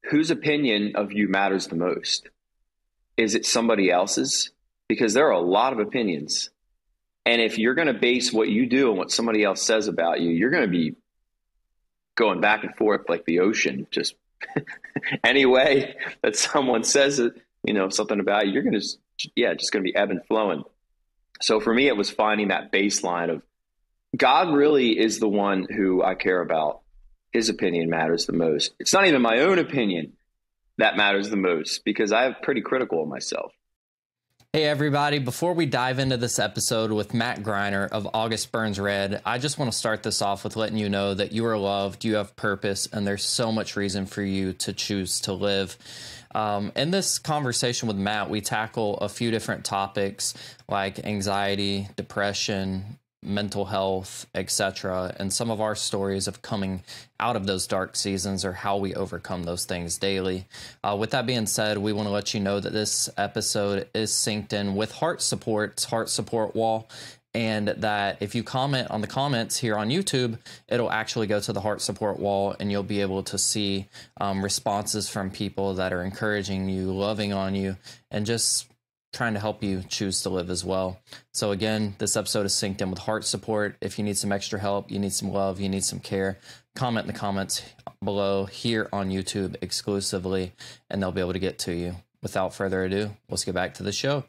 whose opinion of you matters the most? Is it somebody else's? Because there are a lot of opinions. And if you're going to base what you do on what somebody else says about you, you're going to be going back and forth like the ocean. Just any way that someone says it, something about you, you're going to, just going to be ebb and flowing. So for me, it was finding that baseline of God really is the one who I care about. His opinion matters the most. It's not even my own opinion that matters the most, because I'm pretty critical of myself. Hey everybody, before we dive into this episode with Matt Greiner of August Burns Red, I just want to start this off with letting you know that you are loved, you have purpose, and there's so much reason for you to choose to live. In this conversation with Matt, we tackle a few different topics like anxiety, depression, mental health, etc., and some of our stories of coming out of those dark seasons or how we overcome those things daily. With that being said, we want to let you know that this episode is synced in with HeartSupport's HeartSupport wall, and that if you comment on the comments here on YouTube, it'll actually go to the HeartSupport wall, and you'll be able to see responses from people that are encouraging you, loving on you, and just trying to help you choose to live as well. So again, this episode is synced in with HeartSupport. If you need some extra help, you need some love, you need some care, comment in the comments below here on YouTube exclusively, and they'll be able to get to you. Without further ado, let's get back to the show.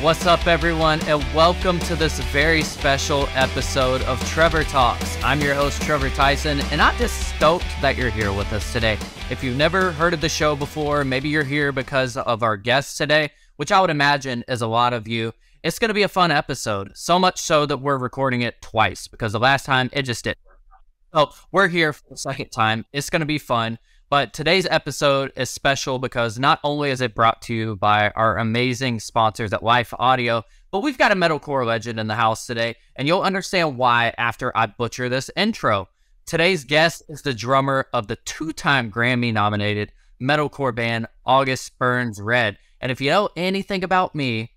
What's up, everyone, and welcome to this very special episode of Trevor Talks. I'm your host, Trevor Tyson, and I'm just stoked that you're here with us today. If you've never heard of the show before, maybe you're here because of our guests today, which I would imagine is a lot of you. It's going to be a fun episode, so much so that we're recording it twice, because the last time it just didn't. So we're here for the second time. It's going to be fun. But today's episode is special because not only is it brought to you by our amazing sponsors at Life Audio, but we've got a metalcore legend in the house today, and you'll understand why after I butcher this intro. Today's guest is the drummer of the two-time Grammy-nominated metalcore band August Burns Red. And if you know anything about me,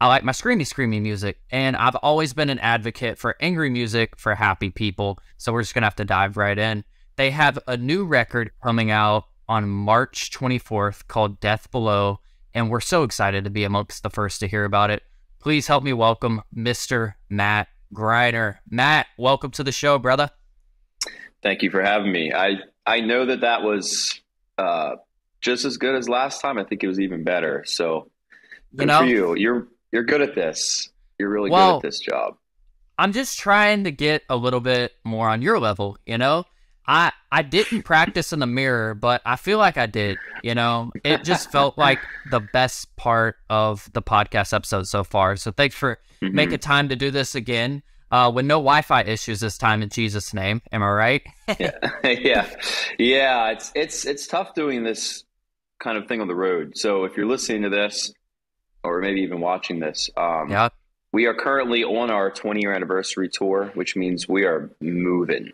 I like my screamy music, and I've always been an advocate for angry music for happy people, so we're just going to have to dive right in. They have a new record coming out on March 24th called Death Below, and we're so excited to be amongst the first to hear about it. Please help me welcome Mr. Matt Greiner. Matt, welcome to the show, brother. Thank you for having me. I know that was just as good as last time. I think it was even better. So good for you. You're good at this. You're really good at this job. I'm just trying to get a little bit more on your level, I didn't practice in the mirror, but I feel like I did, It just felt like the best part of the podcast episode so far. So thanks for making time to do this again, with no Wi-Fi issues this time, in Jesus' name. Am I right? Yeah. It's tough doing this kind of thing on the road. So if you're listening to this, or maybe even watching this, we are currently on our 20-year anniversary tour, which means we are moving.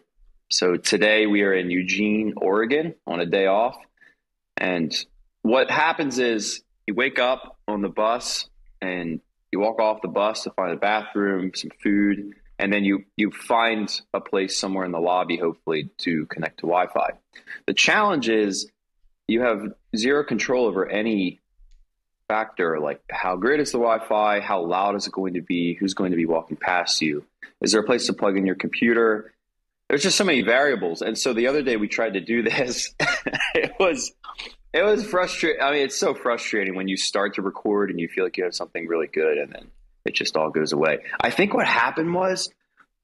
So today we are in Eugene, Oregon on a day off. And what happens is you wake up on the bus and you walk off the bus to find a bathroom, some food, and then you find a place somewhere in the lobby, hopefully, to connect to Wi-Fi. The challenge is you have zero control over any factor, like how great is the Wi-Fi, how loud is it going to be, who's going to be walking past you, is there a place to plug in your computer? There's just so many variables. And so the other day we tried to do this. It was frustrating. I mean, it's so frustrating when you start to record and you feel like you have something really good and then it just all goes away. I think what happened was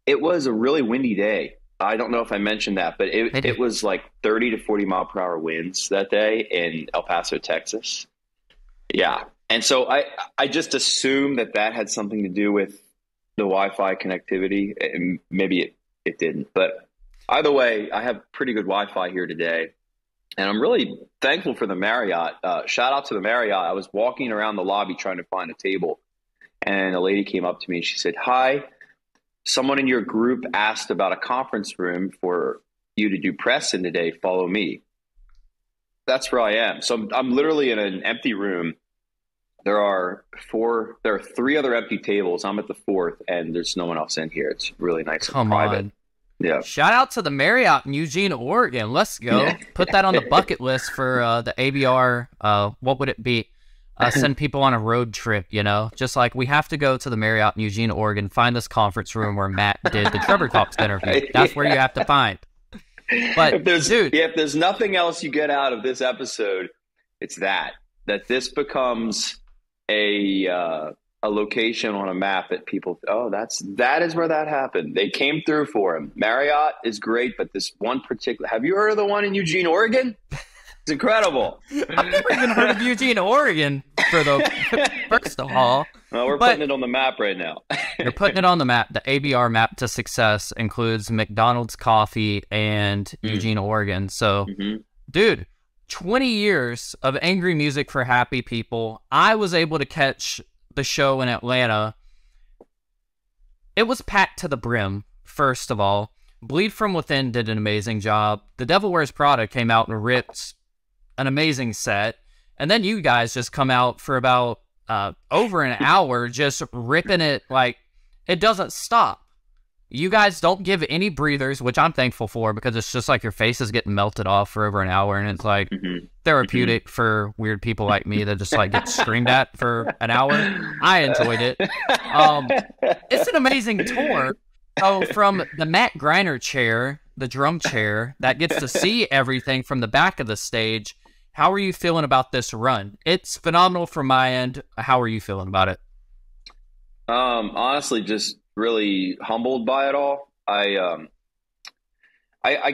it was a really windy day. I don't know if I mentioned that, but it was like 30 to 40 mile per hour winds that day in El Paso, Texas. Yeah. And so I just assumed that had something to do with the Wi-Fi connectivity, and maybe it didn't. But either way, I have pretty good Wi-Fi here today, and I'm really thankful for the Marriott. Shout out to the Marriott. I was walking around the lobby trying to find a table, and a lady came up to me and she said, "Hi, someone in your group asked about a conference room for you to do press in today. Follow me." That's where I am. So I'm literally in an empty room. There are 3 other empty tables. I'm at the 4th, and there's no one else in here. It's really nice and private. Yeah. Shout out to the Marriott in Eugene, Oregon. Let's go. Put that on the bucket list for the ABR. What would it be? Send people on a road trip, you know? Just like we have to go to the Marriott in Eugene, Oregon, find this conference room where Matt did the Trevor Talks interview. That's where you have to find. But if there's nothing else you get out of this episode, it's that this becomes a location on a map that people, that is where that happened. They came through for him. Marriott is great, but this one particular, have you heard of the one in Eugene, Oregon? It's incredible. I've never even heard of Eugene, Oregon for the first of all. Well, we're putting it on the map right now. You're putting it on the map. The ABR map to success includes McDonald's coffee and Eugene, Oregon. So, dude, 20 years of angry music for happy people. I was able to catch the show in Atlanta. It was packed to the brim, first of all. Bleed From Within did an amazing job. The Devil Wears Prada came out and ripped an amazing set. And then you guys just come out for about over an hour just ripping it like it doesn't stop. You guys don't give any breathers, which I'm thankful for, because it's just like your face is getting melted off for over an hour, and it's like therapeutic for weird people like me that just like get screamed at for an hour. I enjoyed it. It's an amazing tour. So from the Matt Greiner chair, the drum chair, that gets to see everything from the back of the stage, how are you feeling about this run? It's phenomenal from my end. How are you feeling about it? Honestly, just really humbled by it all. I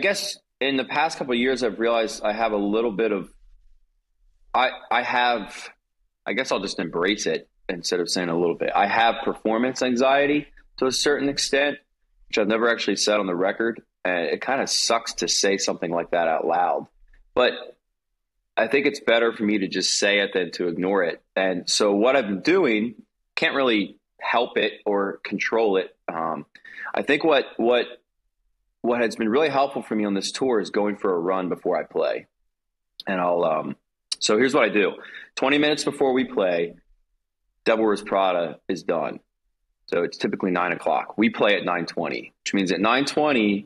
guess in the past couple of years, I've realized I have a little bit of, I guess I'll just embrace it instead of saying a little bit. I have performance anxiety to a certain extent, which I've never actually said on the record. And it kind of sucks to say something like that out loud, but I think it's better for me to just say it than to ignore it. And so what I've been doing, can't really help it or control it. I think what has been really helpful for me on this tour is going for a run before I play. And so here's what I do. 20 minutes before we play, Devil Wears Prada is done. So it's typically 9 o'clock. We play at 9:20, which means at 9:20,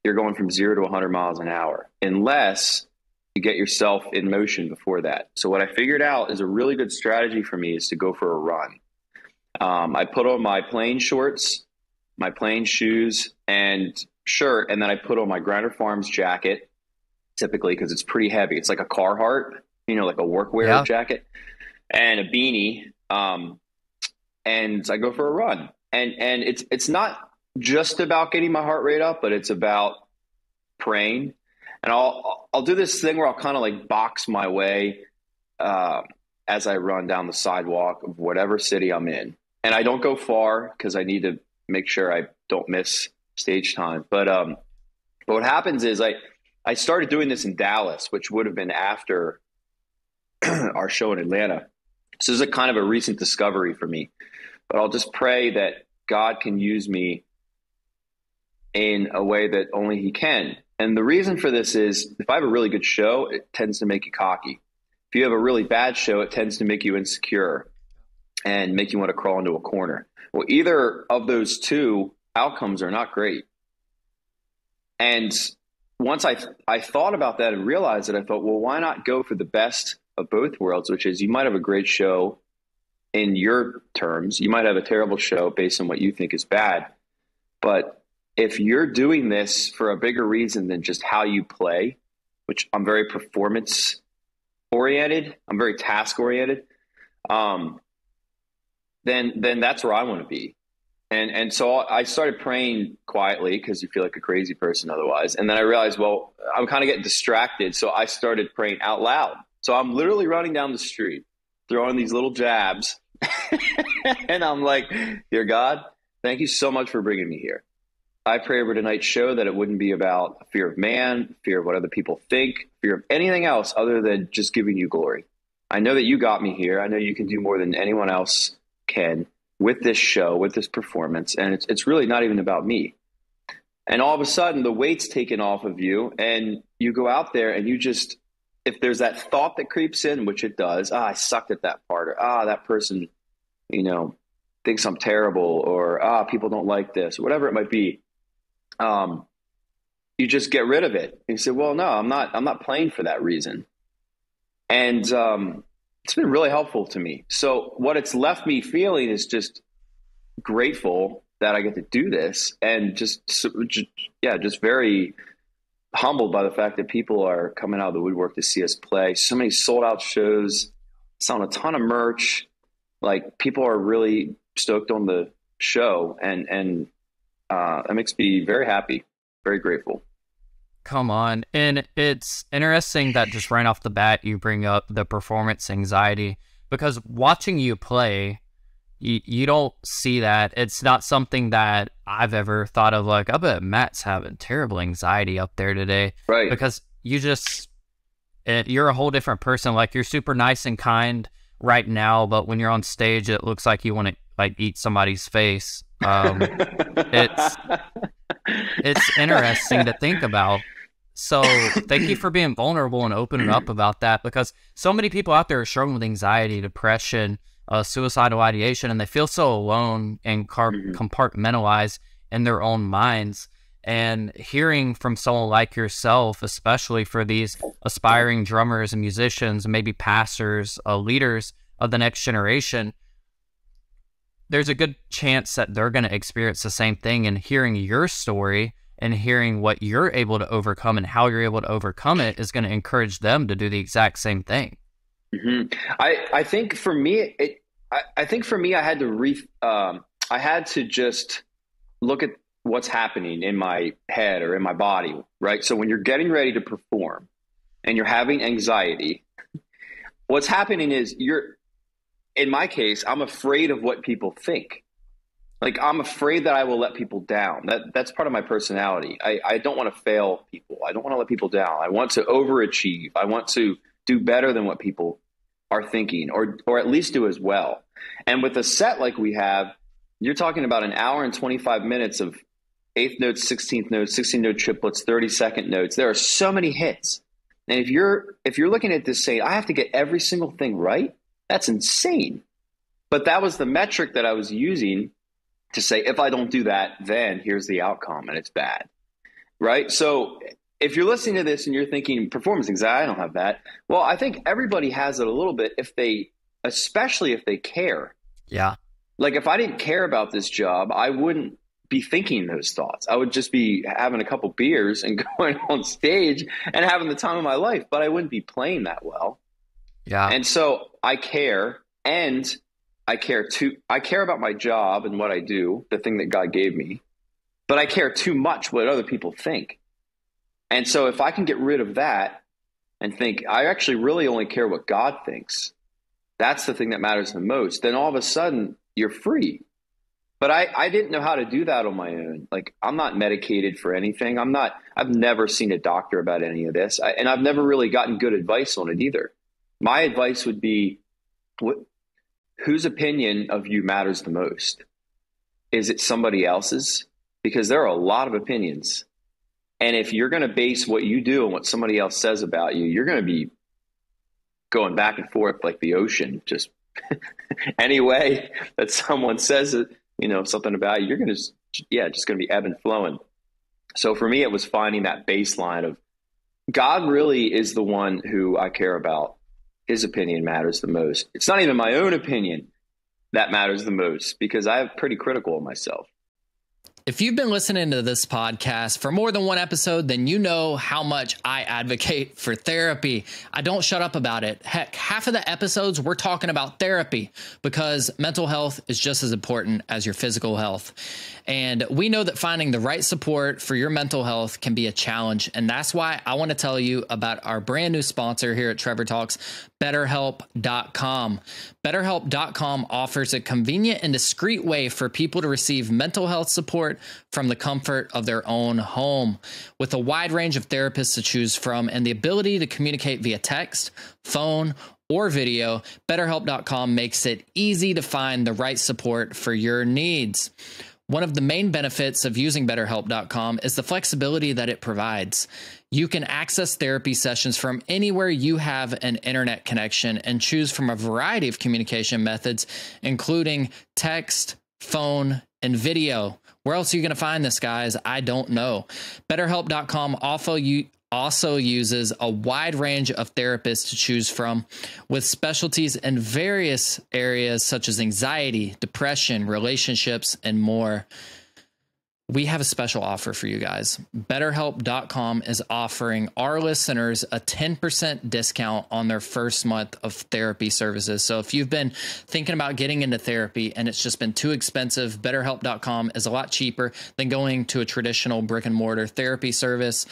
you're going from 0 to 100 miles an hour, unless you get yourself in motion before that. So what I figured out is a really good strategy for me is to go for a run. I put on my plain shorts, my plain shoes and shirt, and then I put on my Grinder Farms jacket, typically because it's pretty heavy. It's like a Carhartt, like a workwear jacket, and a beanie. And I go for a run. And it's not just about getting my heart rate up, but it's about praying. And I'll do this thing where I'll kind of like box my way as I run down the sidewalk of whatever city I'm in. And I don't go far because I need to make sure I don't miss stage time. But what happens is I started doing this in Dallas, which would have been after our show in Atlanta. So this is a kind of a recent discovery for me. But I'll just pray that God can use me in a way that only he can. And the reason for this is if I have a really good show, it tends to make you cocky. If you have a really bad show, it tends to make you insecure and make you want to crawl into a corner. Well, either of those two outcomes are not great. And once I thought about that and realized it, I thought, well, why not go for the best of both worlds, which is you might have a great show in your terms. You might have a terrible show based on what you think is bad. But if you're doing this for a bigger reason than just how you play, which I'm very performance oriented, I'm very task oriented, then that's where I want to be. And so I started praying quietly because you feel like a crazy person otherwise. And then I realized, well, I'm kind of getting distracted. So I started praying out loud. So I'm literally running down the street, throwing these little jabs. And I'm like, dear God, thank you so much for bringing me here. I pray over tonight's show that it wouldn't be about fear of man, fear of what other people think, fear of anything else other than just giving you glory. I know that you got me here. I know you can do more than anyone else can with this show, with this performance. And it's really not even about me. And all of a sudden the weight's taken off of you and you go out there and you just, if there's that thought that creeps in, which it does, I sucked at that part, or that person, thinks I'm terrible, or people don't like this, or whatever it might be. you just get rid of it. And you say, well, no, I'm not playing for that reason. And it's been really helpful to me. So what it's left me feeling is just grateful that I get to do this, and just very humbled by the fact that people are coming out of the woodwork to see us play. So many sold out shows, selling a ton of merch. Like, people are really stoked on the show, and that makes me very happy, very grateful. Come on. And it's interesting that just right off the bat, you bring up the performance anxiety, because watching you play, you don't see that. It's not something that I've ever thought of, like, I bet Matt's having terrible anxiety up there today. Right. Because you're a whole different person. Like, you're super nice and kind right now, but when you're on stage, it looks like you want to, like, eat somebody's face. It's interesting to think about. So thank you for being vulnerable and opening up about that, because so many people out there are struggling with anxiety, depression, suicidal ideation, and they feel so alone and compartmentalized in their own minds. And hearing from someone like yourself, especially for these aspiring drummers and musicians, and maybe pastors, leaders of the next generation, there's a good chance that they're going to experience the same thing. And hearing your story and hearing what you're able to overcome and how you're able to overcome it is going to encourage them to do the exact same thing. Mm-hmm. I think for me, I had to just look at what's happening in my head or in my body, right? So when you're getting ready to perform and you're having anxiety, what's happening is in my case, I'm afraid of what people think. Like, I'm afraid that I will let people down. That's part of my personality. I don't want to fail people. I don't want to let people down. I want to overachieve. I want to do better than what people are thinking, or at least do as well. And with a set like we have, you're talking about an hour and 25 minutes of 8th notes, 16th notes, 16-note triplets, 30-second notes. There are so many hits. And if you're looking at this saying, I have to get every single thing right, that's insane. But that was the metric that I was using to say, if I don't do that, then here's the outcome, and it's bad, right? So if you're listening to this and you're thinking performance anxiety, I don't have that. Well, I think everybody has it a little bit, especially if they care. Yeah. Like, if I didn't care about this job, I wouldn't be thinking those thoughts. I would just be having a couple beers and going on stage and having the time of my life, but I wouldn't be playing that well. Yeah. And so I care, and I care about my job and what I do, the thing that God gave me, but I care too much what other people think. And so if I can get rid of that and think, I actually really only care what God thinks, that's the thing that matters the most, then all of a sudden you're free. But I didn't know how to do that on my own. Like, I'm not medicated for anything. I've never seen a doctor about any of this. And I've never really gotten good advice on it either. My advice would be, whose opinion of you matters the most? Is it somebody else's? Because there are a lot of opinions. And if you're going to base what you do on what somebody else says about you, you're going to be going back and forth like the ocean. Just any way that someone says it, something about you, you're going to just going to be ebb and flowing. So for me, it was finding that baseline of God really is the one who I care about. His opinion matters the most. It's not even my own opinion that matters the most, because I'm pretty critical of myself. If you've been listening to this podcast for more than one episode, then you know how much I advocate for therapy. I don't shut up about it. Heck, half of the episodes we're talking about therapy, because mental health is just as important as your physical health. And we know that finding the right support for your mental health can be a challenge. And that's why I want to tell you about our brand new sponsor here at Trevor Talks, BetterHelp.com. BetterHelp.com offers a convenient and discreet way for people to receive mental health support from the comfort of their own home. With a wide range of therapists to choose from and the ability to communicate via text, phone, or video, BetterHelp.com makes it easy to find the right support for your needs. One of the main benefits of using BetterHelp.com is the flexibility that it provides. You can access therapy sessions from anywhere you have an internet connection and choose from a variety of communication methods, including text, phone, and video, Where else are you going to find this, guys? I don't know. BetterHelp.com also uses a wide range of therapists to choose from, with specialties in various areas such as anxiety, depression, relationships, and more. We have a special offer for you guys. BetterHelp.com is offering our listeners a 10% discount on their first month of therapy services. So if you've been thinking about getting into therapy and it's just been too expensive, BetterHelp.com is a lot cheaper than going to a traditional brick and mortar therapy service.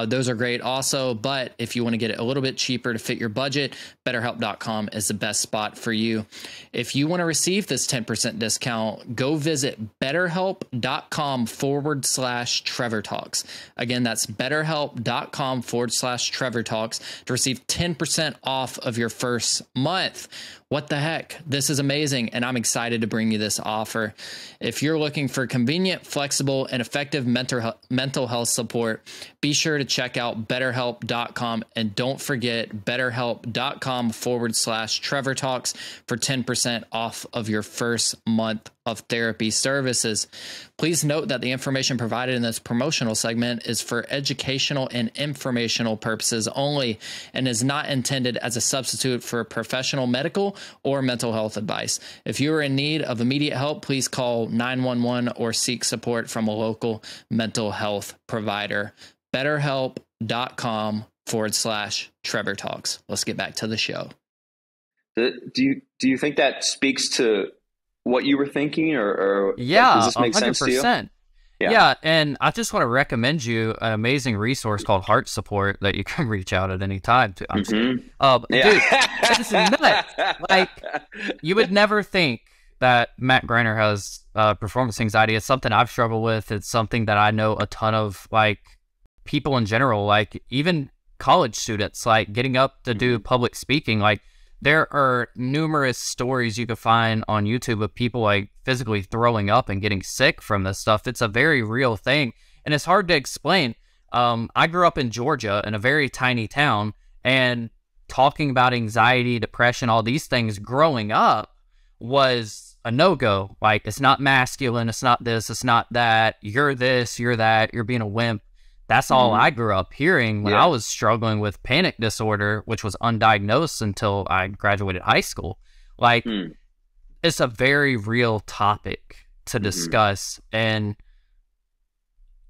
Those are great also, but if you want to get it a little bit cheaper to fit your budget, BetterHelp.com is the best spot for you. If you want to receive this 10% discount, go visit BetterHelp.com/Trevor Talks. Again, that's BetterHelp.com/Trevor Talks to receive 10% off of your first month. What the heck? This is amazing, and I'm excited to bring you this offer. If you're looking for convenient, flexible, and effective mental health support, be sure to check out BetterHelp.com, and don't forget BetterHelp.com/Trevor Talks for 10% off of your first month of therapy services. Please note that the information provided in this promotional segment is for educational and informational purposes only and is not intended as a substitute for professional medical or mental health advice. If you are in need of immediate help, please call 911 or seek support from a local mental health provider. BetterHelp.com/Trevor Talks. Let's get back to the show. Do you think that speaks to what you were thinking, or yeah, does this make 100%. sense to you? Yeah, and I just want to recommend you an amazing resource called HeartSupport that you can reach out at any time to. Dude, this is nuts. Like, you would never think that Matt Greiner has performance anxiety. It's something I've struggled with. It's something that I know a ton of, like, people in general, like even college students, like getting up to do public speaking. Like, there are numerous stories you can find on YouTube of people like physically throwing up and getting sick from this stuff. It's a very real thing, and it's hard to explain. I grew up in Georgia in a very tiny town, and talking about anxiety, depression, all these things growing up was a no-go. Like, it's not masculine, it's not this, it's not that, you're this, you're that, you're being a wimp. That's all I grew up hearing when I was struggling with panic disorder, which was undiagnosed until I graduated high school. Like, it's a very real topic to discuss, and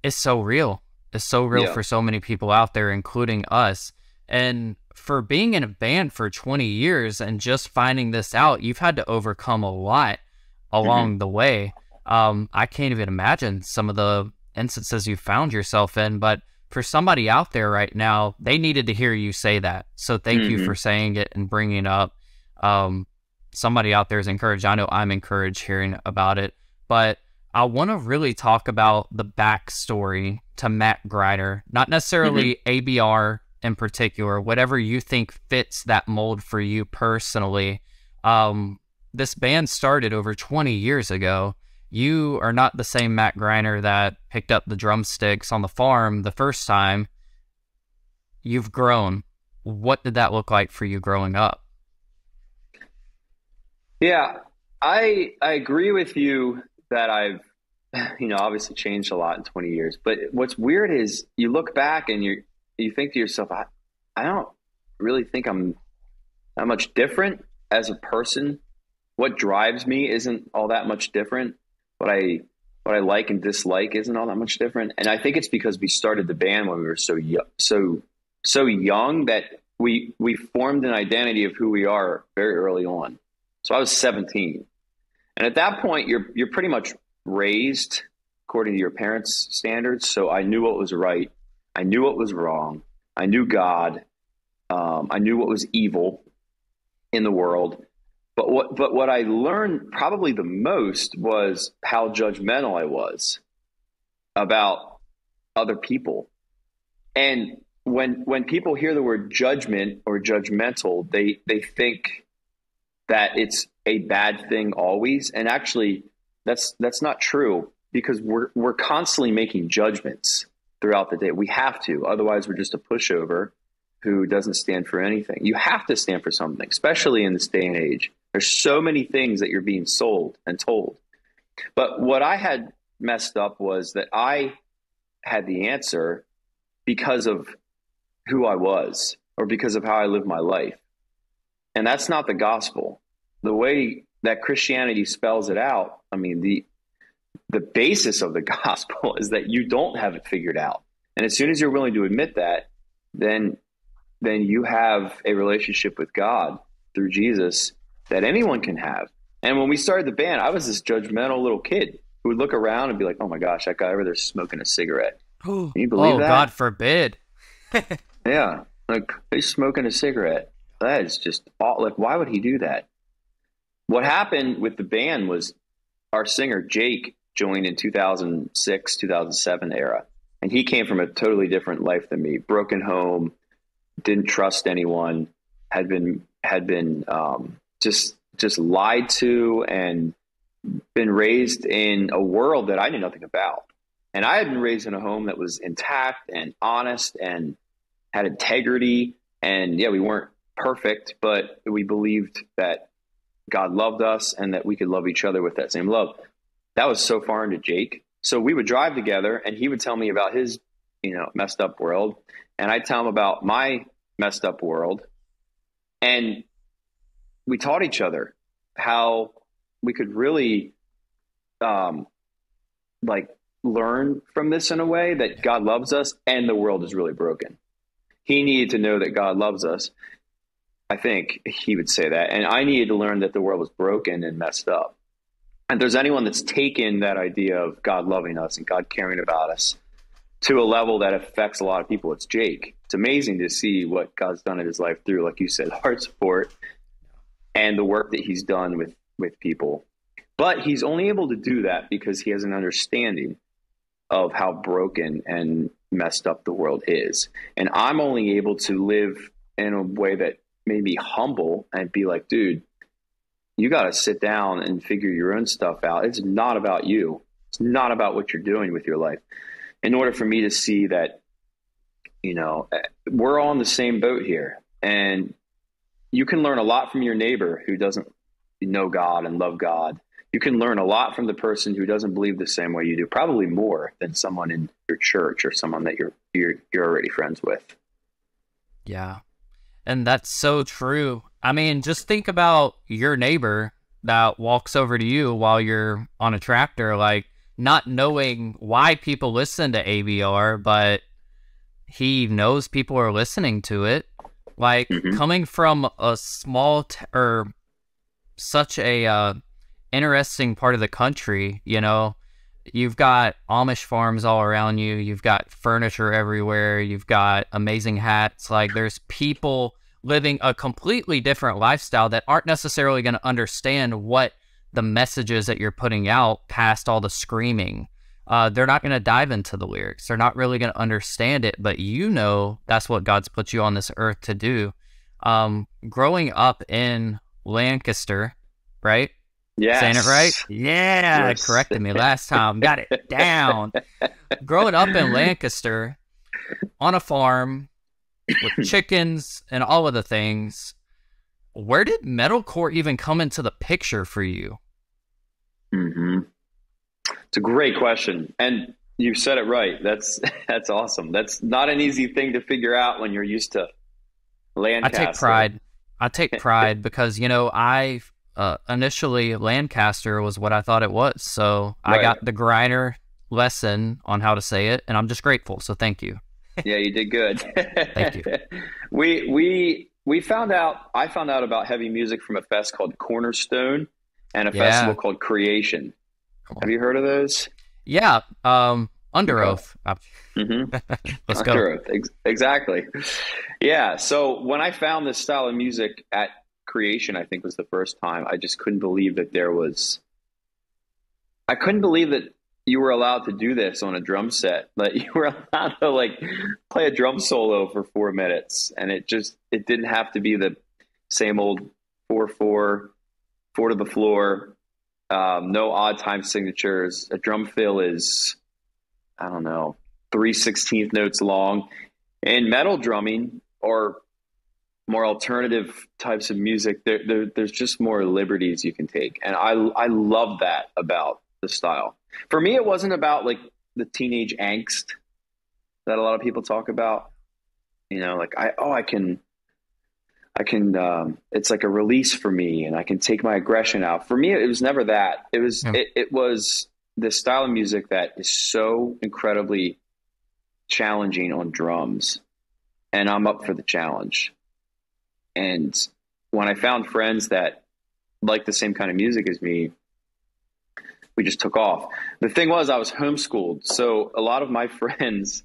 it's so real. It's so real for so many people out there, including us. And for being in a band for 20 years and just finding this out, you've had to overcome a lot along the way. I can't even imagine some of the instances you found yourself in, but for somebody out there right now, they needed to hear you say that. So thank you for saying it and bringing it up. Somebody out there is encouraged. I know I'm encouraged hearing about it, but I want to really talk about the backstory to Matt Greiner, not necessarily ABR in particular, whatever you think fits that mold for you personally. This band started over 20 years ago. You are not the same Matt Greiner that picked up the drumsticks on the farm the first time. You've grown. What did that look like for you growing up? Yeah, I agree with you that I've, obviously changed a lot in 20 years. But what's weird is you look back and you think to yourself, I don't really think I'm that much different as a person. What drives me isn't all that much different. What I like and dislike isn't all that much different. And I think it's because we started the band when we were so young that we formed an identity of who we are very early on. So I was 17. And at that point, you're pretty much raised according to your parents' standards. So I knew what was right. I knew what was wrong. I knew God. I knew what was evil in the world. But what I learned probably the most was how judgmental I was about other people. And when people hear the word judgment or judgmental, they think that it's a bad thing always. And actually, that's not true, because we're constantly making judgments throughout the day. We have to, otherwise we're just a pushover who doesn't stand for anything. You have to stand for something, especially in this day and age. There's so many things that you're being sold and told. But what I had messed up was that I had the answer because of who I was or because of how I lived my life. And that's not the gospel. The way that Christianity spells it out, I mean, the basis of the gospel is that you don't have it figured out. And as soon as you're willing to admit that, then you have a relationship with God through Jesus that anyone can have. And when we started the band, I was this judgmental little kid who would look around and be like, oh my gosh, that guy over there smoking a cigarette. Can you believe that? God forbid. Yeah. Like, he's smoking a cigarette. That is just like, why would he do that? What happened with the band was our singer, Jake, joined in 2006, 2007 era. And he came from a totally different life than me. Broken home, didn't trust anyone, had been just lied to and been raised in a world that I knew nothing about. And I had been raised in a home that was intact and honest and had integrity. And yeah, we weren't perfect, but we believed that God loved us and that we could love each other with that same love. That was so far into Jake. So we would drive together and he would tell me about his, messed up world. And I'd tell him about my messed up world. And we taught each other how we could really, learn from this in a way that God loves us and the world is really broken. He needed to know that God loves us. I think he would say that. And I needed to learn that the world was broken and messed up. And if there's anyone that's taken that idea of God loving us and God caring about us to a level that affects a lot of people, it's Jake. It's amazing to see what God's done in his life through, like you said, HeartSupport and the work that he's done with people. But he's only able to do that because he has an understanding of how broken and messed up the world is. And I'm only able to live in a way that made me humble and be like, dude, you got to sit down and figure your own stuff out. It's not about you. It's not about what you're doing with your life. In order for me to see that, we're all in the same boat here. And you can learn a lot from your neighbor who doesn't know God and love God. You can learn a lot from the person who doesn't believe the same way you do, probably more than someone in your church or someone that you're already friends with. Yeah. And that's so true. I mean, just think about your neighbor that walks over to you while you're on a tractor, like not knowing why people listen to ABR, but he knows people are listening to it. Like coming from a small or such a interesting part of the country, you've got Amish farms all around you. You've got furniture everywhere. You've got amazing hats. Like there's people living a completely different lifestyle that aren't necessarily going to understand what the messages that you're putting out past all the screaming. They're not going to dive into the lyrics. They're not really going to understand it, but that's what God's put you on this earth to do. Growing up in Lancaster, right? Yes. Saying it right? Yeah, yes. Corrected me last time. Got it down. Growing up in Lancaster on a farm with chickens and all of the things, where did metalcore even come into the picture for you? It's a great question. And you said it right. That's awesome. That's not an easy thing to figure out when you're used to Lancaster. I take pride because, initially Lancaster was what I thought it was. So right. I got the Greiner lesson on how to say it, and I'm just grateful. So thank you. Yeah, you did good. Thank you. I found out about heavy music from a fest called Cornerstone and a festival called Creation. Have you heard of those? Yeah. Under Oath. Let's go. Under Oath. Exactly. Yeah. So when I found this style of music at Creation, I think was the first time, I just couldn't believe that I couldn't believe that you were allowed to do this on a drum set, that you were allowed to play a drum solo for 4 minutes. And it didn't have to be the same old 4/4, 4 to the floor, no odd time signatures. A drum fill is, 3/16 notes long. In metal drumming or more alternative types of music, there's just more liberties you can take. And I love that about the style. For me, it wasn't about like the teenage angst that a lot of people talk about. You know, like I can, it's like a release for me, and I can take my aggression out. For me, it was never that. It was, it was this style of music that is so incredibly challenging on drums, and I'm up for the challenge. And when I found friends that like the same kind of music as me, we just took off. The thing was, I was homeschooled, so a lot of my friends,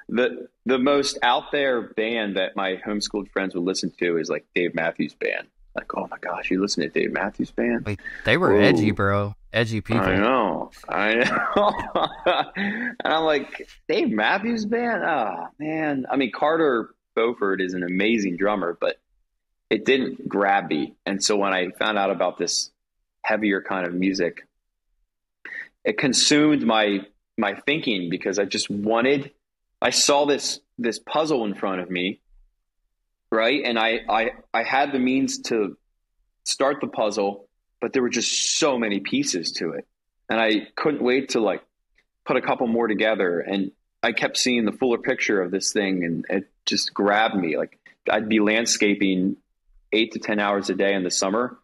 the most out there band that my homeschooled friends would listen to is like Dave Matthews Band. Like, oh my gosh, you listen to Dave Matthews Band? Wait, they were edgy, bro. Edgy people. I know. And I'm like, Dave Matthews Band? Oh, man. I mean, Carter Beauford is an amazing drummer, but it didn't grab me. And so when I found out about this heavier kind of music, it consumed my thinking, because I saw this puzzle in front of me, right? And I had the means to start the puzzle, but there were just so many pieces to it. And I couldn't wait to like put a couple more together. And I kept seeing the fuller picture of this thing, and it just grabbed me. Like, I'd be landscaping 8 to 10 hours a day in the summer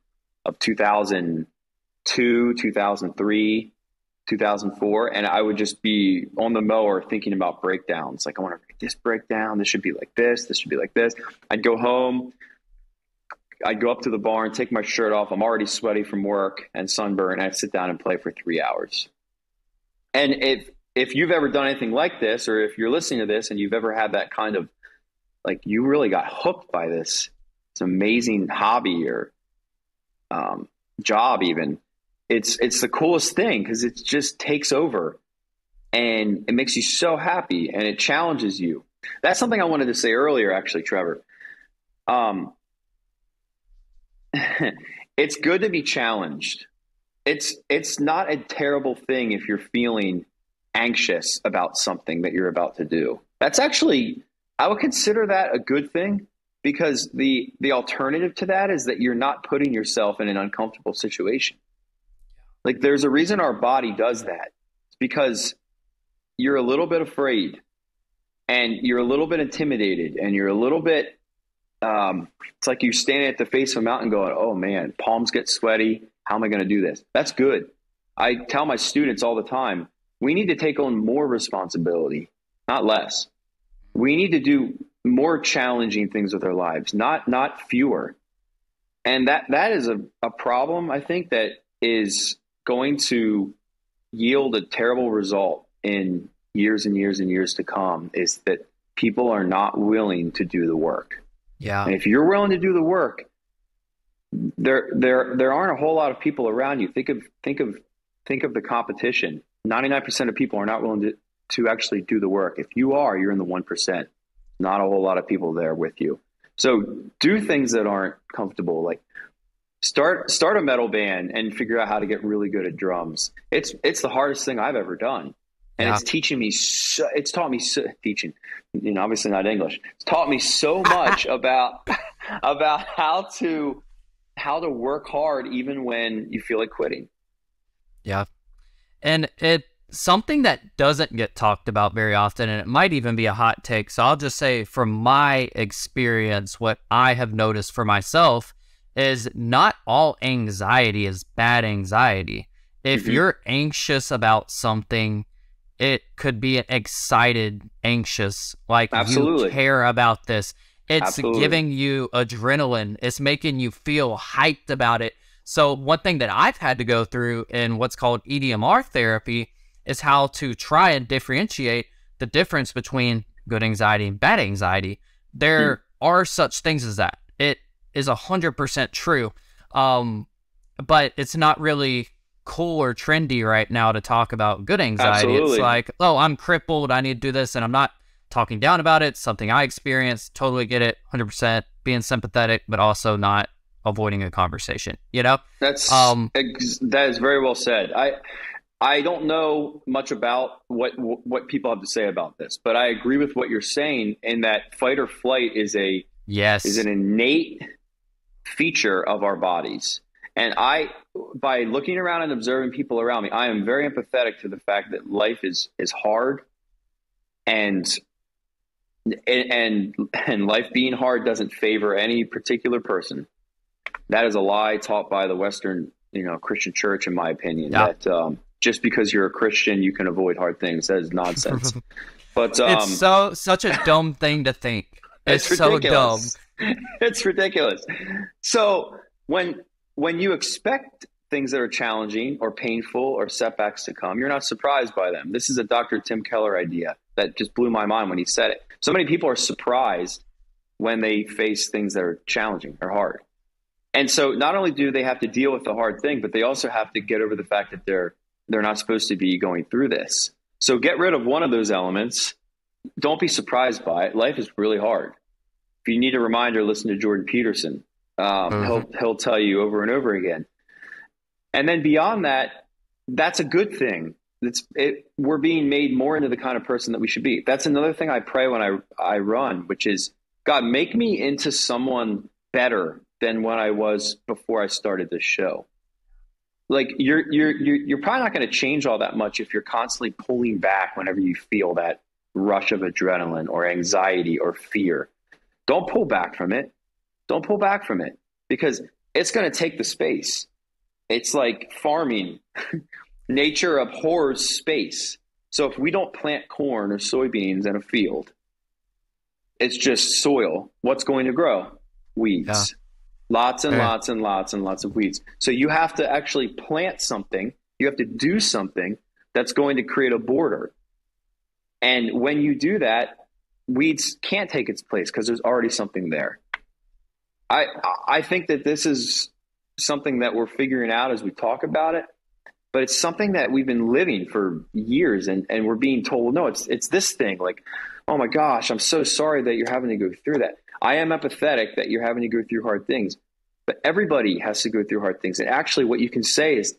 of 2002, 2003, 2004. And I would just be on the mower thinking about breakdowns. Like, I want to write this breakdown. This should be like this. This should be like this. I'd go home. I'd go up to the barn, take my shirt off. I'm already sweaty from work and sunburn. I'd sit down and play for 3 hours. And if you've ever done anything like this, or if you're listening to this and you've ever had that kind of, like, you really got hooked by this, it's amazing hobby or job even, it's the coolest thing, because it just takes over and it makes you so happy and it challenges you. That's something I wanted to say earlier, actually, Trevor. It's good to be challenged. It's not a terrible thing if you're feeling anxious about something that you're about to do. That's actually, I would consider that a good thing, because the alternative to that is that you're not putting yourself in an uncomfortable situation. Like, there's a reason our body does that. It's because you're a little bit afraid, and you're a little bit intimidated, and you're a little bit, it's like you're standing at the face of a mountain going, oh man, palms get sweaty. How am I going to do this? That's good. I tell my students all the time, we need to take on more responsibility, not less. We need to do more challenging things with our lives, not fewer. And that is a problem, I think, that is going to yield a terrible result in years and years and years to come, is that people are not willing to do the work. Yeah. And if you're willing to do the work, there aren't a whole lot of people around you. Think of the competition. 99% of people are not willing to actually do the work. If you are, you're in the 1%. Not a whole lot of people there with you. So do things that aren't comfortable. Like, start a metal band and figure out how to get really good at drums. It's the hardest thing I've ever done. And it's teaching me it's taught me teaching, obviously not English. It's taught me so much about how to work hard even when you feel like quitting. Yeah. And it's something that doesn't get talked about very often, and it might even be a hot take. So I'll just say, from my experience, what I have noticed for myself is not all anxiety is bad anxiety. If you're anxious about something, it could be an excited anxious, like you care about this. It's giving you adrenaline. It's making you feel hyped about it. So one thing that I've had to go through in what's called EDMR therapy is how to try and differentiate the difference between good anxiety and bad anxiety. There are such things as that. It is 100% true. But it's not really cool or trendy right now to talk about good anxiety. It's like, oh, I'm crippled, I need to do this, and I'm not talking down about it. It's something I experienced. Totally get it. 100% being sympathetic, but also not avoiding a conversation, that is very well said. I don't know much about what people have to say about this, but I agree with what you're saying in that fight or flight is an innate feature of our bodies. And by looking around and observing people around me, I am very empathetic to the fact that life is hard, and life being hard doesn't favor any particular person. That is a lie taught by the Western, Christian church, in my opinion, that just because you're a Christian, you can avoid hard things. That is nonsense. But it's such a dumb thing to think. It's ridiculous. So dumb. It's ridiculous. So when you expect things that are challenging or painful or setbacks to come, you're not surprised by them. This is a Dr. Tim Keller idea that just blew my mind when he said it. So many people are surprised when they face things that are challenging or hard. And so not only do they have to deal with the hard thing, but they also have to get over the fact that they're not supposed to be going through this. So get rid of one of those elements. Don't be surprised by it. Life is really hard. If you need a reminder, listen to Jordan Peterson. He'll tell you over and over again. And then beyond that, that's a good thing. We're being made more into the kind of person that we should be. That's another thing I pray when I run, which is, God, make me into someone better than when I was before I started this show. Like you're probably not going to change all that much if you're constantly pulling back whenever you feel that rush of adrenaline or anxiety or fear. Don't pull back from it. Don't pull back from it, because it's going to take the space. It's like farming. Nature abhors space. So if we don't plant corn or soybeans in a field, it's just soil. What's going to grow? Weeds. Yeah. Lots and lots and lots and lots of weeds. So you have to actually plant something. You have to do something that's going to create a border. And when you do that, weeds can't take its place because there's already something there. I think that this is something that we're figuring out as we talk about it, but it's something that we've been living for years, and we're being told, no, it's this thing. Like, oh my gosh, I'm so sorry that you're having to go through that. I am empathetic that you're having to go through hard things, but everybody has to go through hard things. And actually what you can say is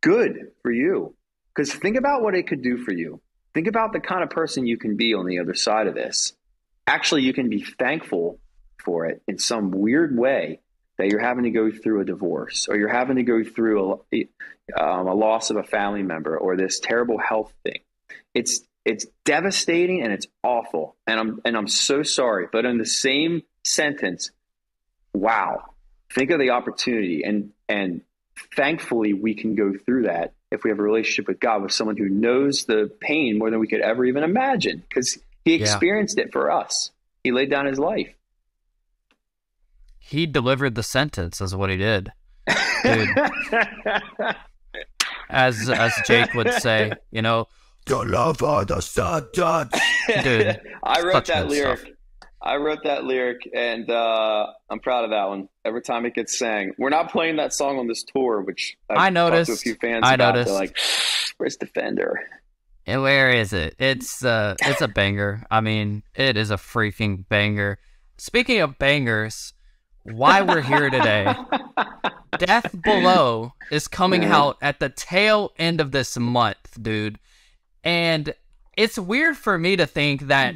good for you, because think about what it could do for you. Think about the kind of person you can be on the other side of this. Actually, you can be thankful for it in some weird way, that you're having to go through a divorce, or you're having to go through a loss of a family member, or this terrible health thing. It's devastating and it's awful. And I'm so sorry. But in the same sentence, wow, think of the opportunity. And thankfully we can go through that if we have a relationship with God, with someone who knows the pain more than we could ever even imagine, because he experienced it for us. He laid down his life. He delivered the sentence is what he did. Dude. As Jake would say, the love of the sentence. Dude, I wrote that lyric. Stuff. I wrote that lyric, and I'm proud of that one. Every time it gets sang. We're not playing that song on this tour, which I noticed. Talked to a few fans about. They're like, where's Defender? And where is it? It's a banger. I mean, it is a freaking banger. Speaking of bangers, why we're here today, Death Below is coming out at the tail end of this month, dude. And it's weird for me to think that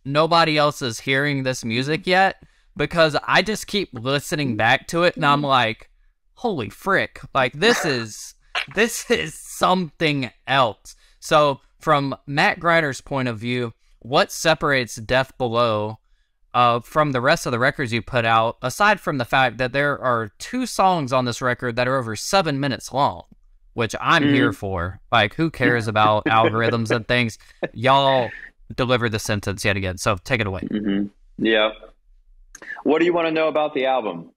nobody else is hearing this music yet, because I just keep listening back to it and I'm like, holy frick, like this is something else. So from Matt Greiner's point of view, what separates Death Below from the rest of the records you put out, aside from the fact that there are 2 songs on this record that are over 7 minutes long, which I'm here for. Like, who cares about algorithms and things? Y'all deliver the sentence yet again. So take it away. Mm-hmm. Yeah. What do you want to know about the album?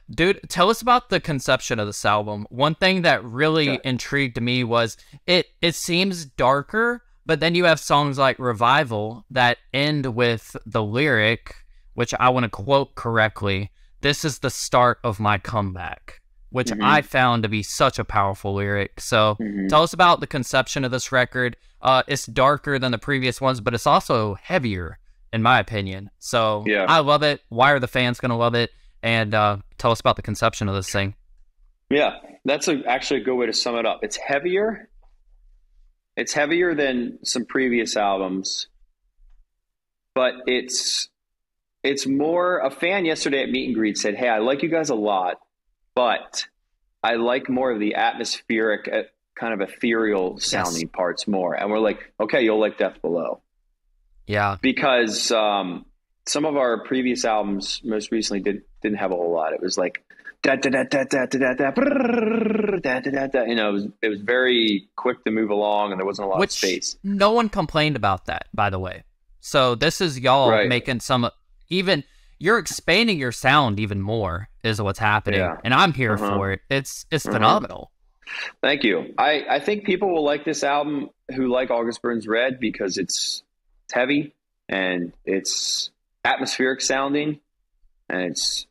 Dude, tell us about the conception of this album. One thing that really intrigued me was it seems darker, but then you have songs like Revival that end with the lyric, which I want to quote correctly, "This is the start of my comeback," which I found to be such a powerful lyric. So tell us about the conception of this record. It's darker than the previous ones, but it's also heavier, in my opinion. So I love it. Why are the fans going to love it? And tell us about the conception of this thing. Yeah, that's actually a good way to sum it up. It's heavier. It's heavier than some previous albums, but it's more. A fan yesterday at Meet and Greet said, "Hey, I like you guys a lot, but I like more of the atmospheric, kind of ethereal sounding parts more. And we're like, okay, you'll like Death Below. Yeah. Because some of our previous albums most recently didn't have a whole lot. It was like, da da da da da da da da da da. You know, it was very quick to move along, and there wasn't a lot of space. No one complained about that, by the way. So this is y'all making some, even you're expanding your sound even more is what's happening, and I'm here for it. It's phenomenal. Thank you. I think people will like this album who like August Burns Red because it's heavy and it's atmospheric sounding, and it's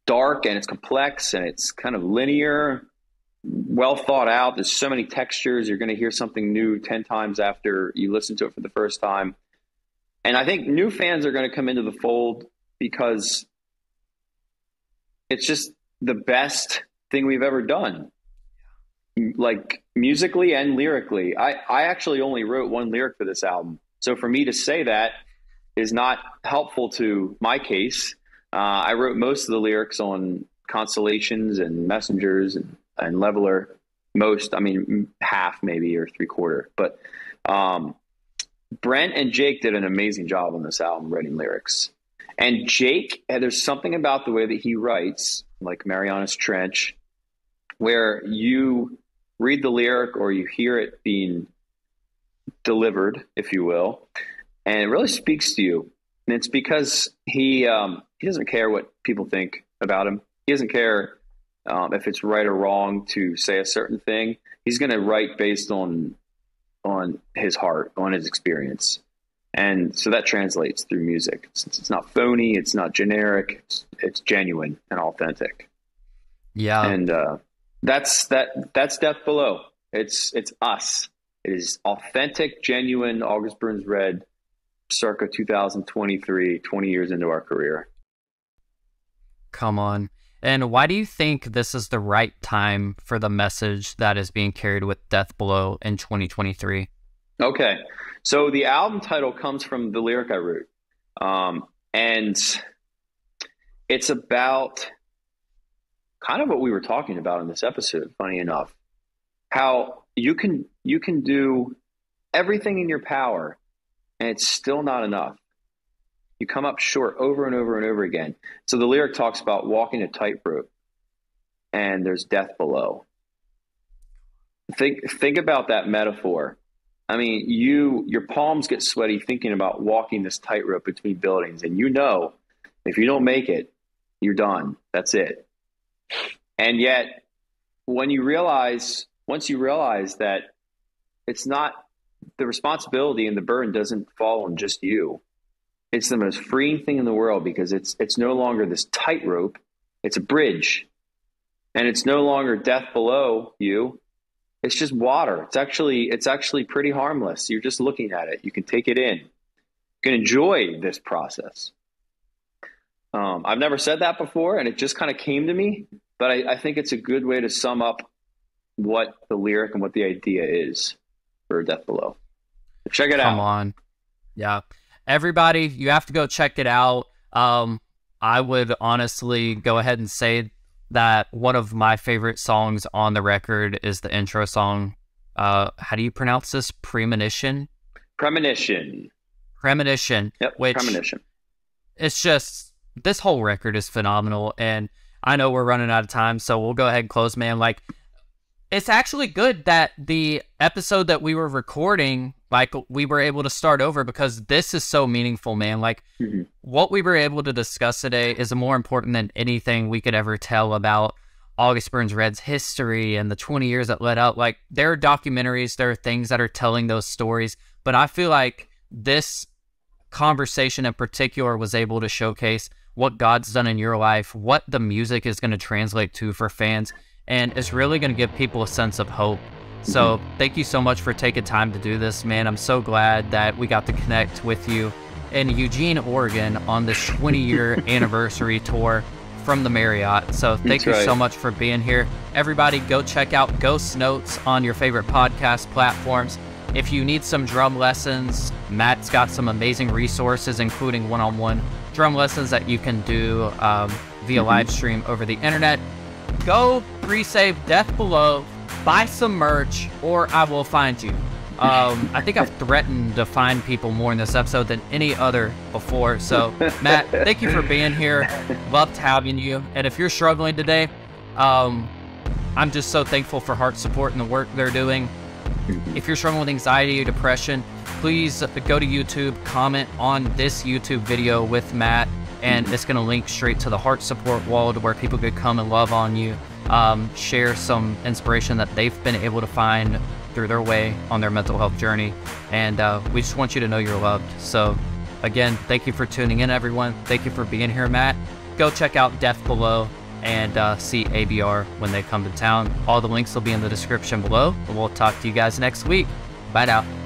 dark, and it's complex, and it's kind of linear, well thought out. There's so many textures. You're going to hear something new 10 times after you listen to it for the first time. And I think new fans are going to come into the fold because it's just the best thing we've ever done, like musically and lyrically. I actually only wrote one lyric for this album. So for me to say that is not helpful to my case. I wrote most of the lyrics on Constellations and Messengers and Leveler. Most, I mean, half maybe or 3/4. But Brent and Jake did an amazing job on this album writing lyrics. And Jake, there's something about the way that he writes, like Marianas Trench, where you read the lyric or you hear it being delivered, if you will, and it really speaks to you. And it's because he doesn't care what people think about him. He doesn't care if it's right or wrong to say a certain thing. He's going to write based on his heart, on his experience. And so that translates through music. It's not phony. It's not generic. It's genuine and authentic. Yeah. And that's Death Below. It's us. It is authentic, genuine August Burns Red, circa 2023, 20 years into our career. Come on. And why do you think this is the right time for the message that is being carried with Death Below in 2023? Okay. So the album title comes from the lyric I wrote. And it's about kind of what we were talking about in this episode, funny enough, how you can do everything in your power and it's still not enough. You come up short over and over and over again. So the lyric talks about walking a tightrope and there's death below. Think about that metaphor. I mean, your palms get sweaty thinking about walking this tightrope between buildings, and you know, if you don't make it, you're done. That's it. And yet, once you realize that it's not, the responsibility and the burden doesn't fall on just you. It's the most freeing thing in the world because it's no longer this tightrope. It's a bridge, and it's no longer death below you. It's just water. It's actually pretty harmless. You're just looking at it. You can take it in. You can enjoy this process. I've never said that before, and it just kind of came to me. But I think it's a good way to sum up what the lyric and what the idea is for Death Below. Check it out. Come on. Yeah. Everybody, you have to go check it out. I would honestly go ahead and say that one of my favorite songs on the record is the intro song. How do you pronounce this? Premonition? Premonition. Yep, Premonition. It's just, this whole record is phenomenal, and I know we're running out of time, so we'll go ahead and close, man. Like, it's actually good that the episode that we were recording, like, we were able to start over because this is so meaningful, man. Like, what we were able to discuss today is more important than anything we could ever tell about August Burns Red's history and the 20 years that led up. Like, there are documentaries, there are things that are telling those stories, but I feel like this conversation in particular was able to showcase what God's done in your life, what the music is going to translate to for fans, and it's really going to give people a sense of hope. So thank you so much for taking time to do this, man. I'm so glad that we got to connect with you in Eugene, Oregon on this 20-year anniversary tour from the Marriott. So thank you so much for being here. Everybody, go check out Ghost Notes on your favorite podcast platforms. If you need some drum lessons, Matt's got some amazing resources, including one-on-one drum lessons that you can do via live stream over the internet. go pre-save Death Below, buy some merch, or I will find you. I think I've threatened to find people more in this episode than any other before. So, Matt, thank you for being here. Loved having you. And if you're struggling today, I'm just so thankful for HeartSupport and the work they're doing. If you're struggling with anxiety or depression, please go to YouTube, comment on this YouTube video with Matt, and it's going to link straight to the HeartSupport wall to where people could come and love on you, share some inspiration that they've been able to find through their way on their mental health journey. And we just want you to know you're loved. So again, thank you for tuning in, everyone. Thank you for being here, Matt. Go check out Death Below and see ABR when they come to town. All the links will be in the description below, and we'll talk to you guys next week. Bye now.